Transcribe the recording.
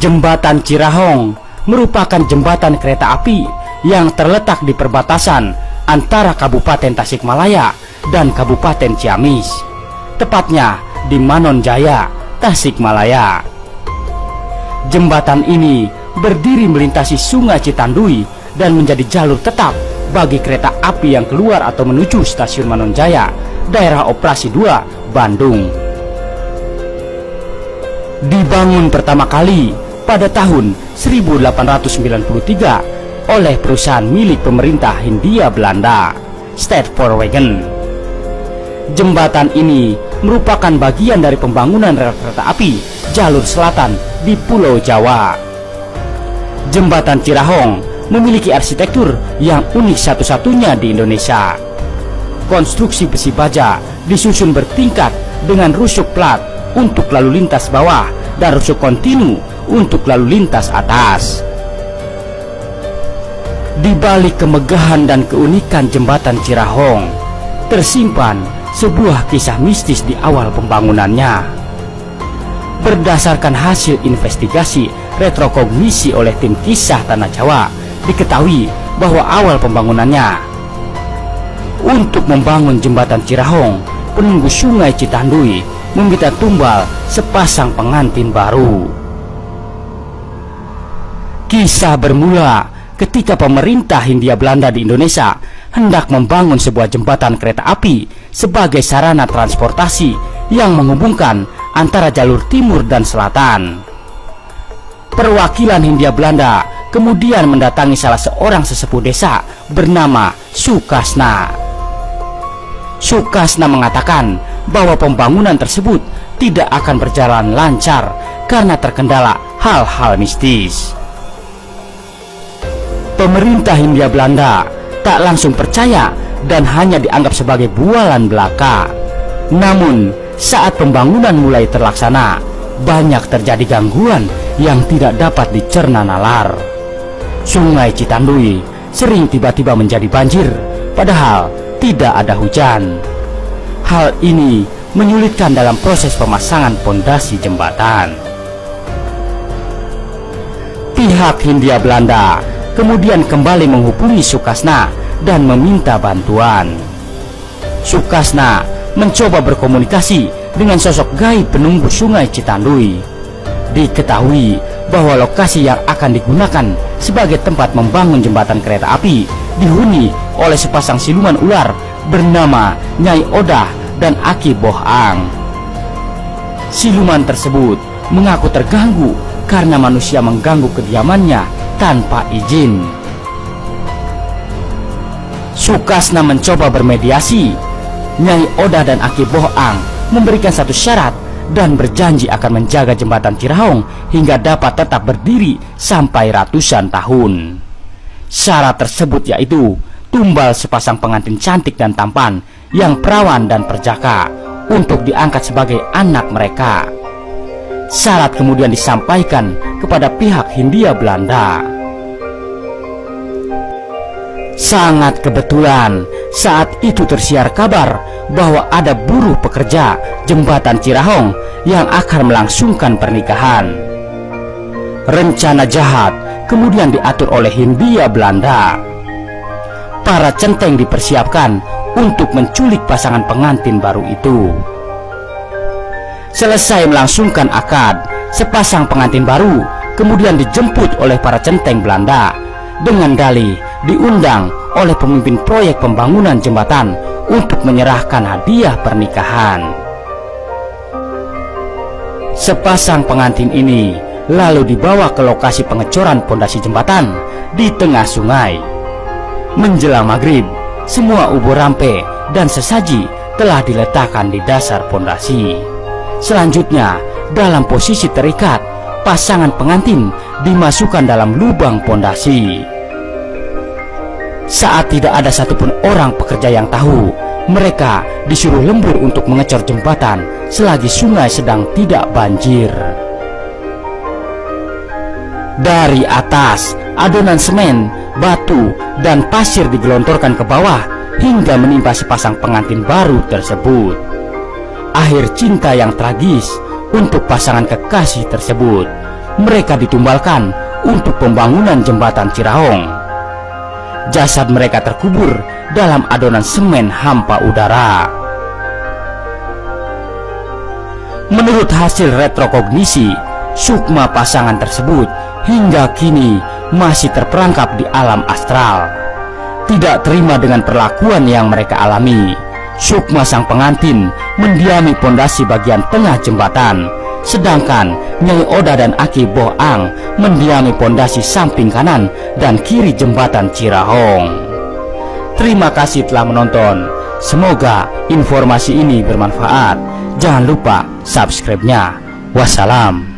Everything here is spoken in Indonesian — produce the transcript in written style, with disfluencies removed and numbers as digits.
Jembatan Cirahong merupakan jembatan kereta api yang terletak di perbatasan antara Kabupaten Tasikmalaya dan Kabupaten Ciamis, tepatnya di Manonjaya, Tasikmalaya. Jembatan ini berdiri melintasi Sungai Citandui dan menjadi jalur tetap bagi kereta api yang keluar atau menuju stasiun Manonjaya, daerah operasi 2, Bandung. Dibangun pertama kali pada tahun 1893 oleh perusahaan milik pemerintah Hindia Belanda, Stadsporwegen. Jembatan ini merupakan bagian dari pembangunan rel kereta api jalur selatan di Pulau Jawa. Jembatan Cirahong memiliki arsitektur yang unik satu-satunya di Indonesia. Konstruksi besi baja disusun bertingkat dengan rusuk plat untuk lalu lintas bawah dan rusuk kontinu untuk lalu lintas atas. Di balik kemegahan dan keunikan jembatan Cirahong, tersimpan sebuah kisah mistis di awal pembangunannya. Berdasarkan hasil investigasi retrokognisi oleh tim kisah Tanah Jawa, diketahui bahwa awal pembangunannya untuk membangun jembatan Cirahong, penunggu Sungai Citandui meminta tumbal sepasang pengantin baru. Kisah bermula ketika pemerintah Hindia Belanda di Indonesia hendak membangun sebuah jembatan kereta api sebagai sarana transportasi yang menghubungkan antara jalur timur dan selatan. Perwakilan Hindia Belanda kemudian mendatangi salah seorang sesepuh desa bernama Sukasna. Sukasna mengatakan bahwa pembangunan tersebut tidak akan berjalan lancar karena terkendala hal-hal mistis. Pemerintah Hindia Belanda tak langsung percaya dan hanya dianggap sebagai bualan belaka. Namun, saat pembangunan mulai terlaksana, banyak terjadi gangguan yang tidak dapat dicerna nalar. Sungai Citandui sering tiba-tiba menjadi banjir, padahal tidak ada hujan. Hal ini menyulitkan dalam proses pemasangan pondasi jembatan. Pihak Hindia Belanda kemudian kembali menghubungi Sukasna dan meminta bantuan. Sukasna mencoba berkomunikasi dengan sosok gaib penunggu Sungai Citandui. Diketahui bahwa lokasi yang akan digunakan sebagai tempat membangun jembatan kereta api dihuni oleh sepasang siluman ular bernama Nyai Odah dan Aki Bohang. Siluman tersebut mengaku terganggu karena manusia mengganggu kediamannya tanpa izin. Sukasna mencoba bermediasi. Nyai Odah dan Aki Bohang memberikan satu syarat dan berjanji akan menjaga jembatan Cirahong hingga dapat tetap berdiri sampai ratusan tahun. Syarat tersebut yaitu tumbal sepasang pengantin cantik dan tampan yang perawan dan perjaka untuk diangkat sebagai anak mereka. Syarat kemudian disampaikan kepada pihak Hindia Belanda. Sangat kebetulan saat itu tersiar kabar bahwa ada buruh pekerja jembatan Cirahong yang akan melangsungkan pernikahan. Rencana jahat kemudian diatur oleh Hindia Belanda. Para centeng dipersiapkan untuk menculik pasangan pengantin baru itu. Selesai melangsungkan akad, sepasang pengantin baru kemudian dijemput oleh para centeng Belanda dengan dalih diundang oleh pemimpin proyek pembangunan jembatan untuk menyerahkan hadiah pernikahan. Sepasang pengantin ini lalu dibawa ke lokasi pengecoran pondasi jembatan di tengah sungai. Menjelang maghrib, semua ubur rampe dan sesaji telah diletakkan di dasar pondasi. Selanjutnya, dalam posisi terikat, pasangan pengantin dimasukkan dalam lubang pondasi. Saat tidak ada satupun orang pekerja yang tahu, mereka disuruh lembur untuk mengecor jembatan selagi sungai sedang tidak banjir. Dari atas, adonan semen, batu, dan pasir digelontorkan ke bawah hingga menimpa sepasang pengantin baru tersebut. Akhir cinta yang tragis untuk pasangan kekasih tersebut mereka ditumbalkan untuk pembangunan jembatan Cirahong. Jasad mereka terkubur dalam adonan semen hampa udara. Menurut hasil retrokognisi, sukma pasangan tersebut hingga kini masih terperangkap di alam astral. Tidak terima dengan perlakuan yang mereka alami, sukma sang pengantin mendiami pondasi bagian tengah jembatan, sedangkan Nyai Oda dan Aki Boang mendiami pondasi samping kanan dan kiri jembatan Cirahong. Terima kasih telah menonton. Semoga informasi ini bermanfaat. Jangan lupa subscribe-nya. Wassalam.